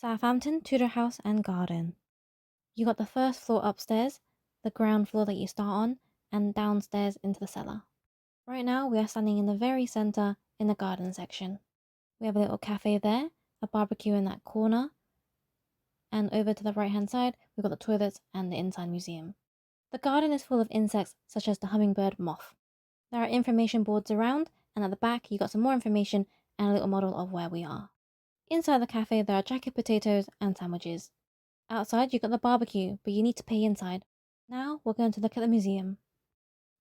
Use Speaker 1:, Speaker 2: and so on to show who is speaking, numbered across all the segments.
Speaker 1: Southampton Tudor House and Garden. You got the first floor upstairs, the ground floor that you start on, and downstairs into the cellar. Right now, we are standing in the very center in the garden section. We have a little cafe there, a barbecue in that corner, and over to the right hand side, we've got the toilets and the inside museum. The garden is full of insects such as the hummingbird moth. There are information boards around, and at the back, you got some more information and a little model of where we are. Inside the cafe, there are jacket potatoes and sandwiches. Outside, you got the barbecue, but you need to pay inside. Now, we're going to look at the museum.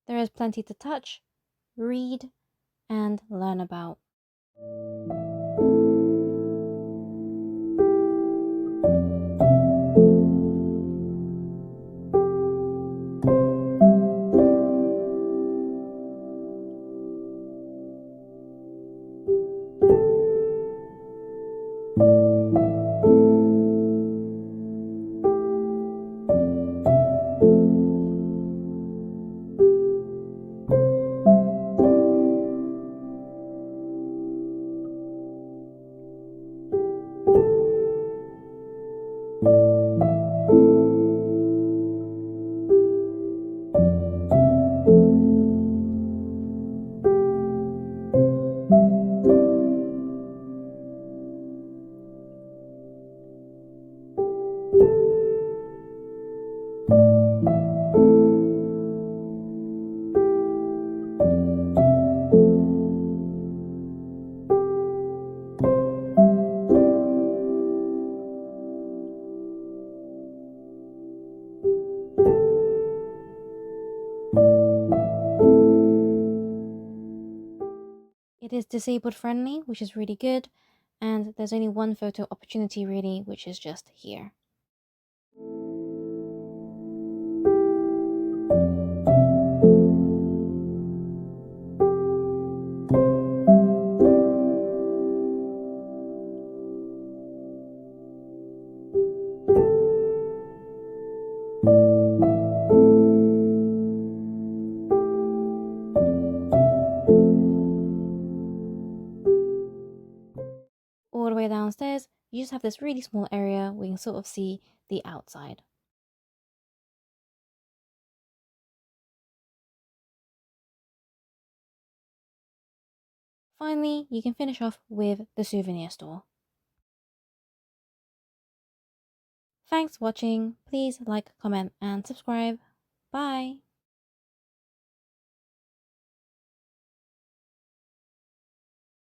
Speaker 1: There is plenty to touch, read, and learn about. It is disabled friendly, which is really good, and there's only one photo opportunity really, which is just here. All the way downstairs, you just have this really small area where you can sort of see the outside. Finally, you can finish off with the souvenir store. Thanks for watching. Please like, comment, and subscribe. Bye!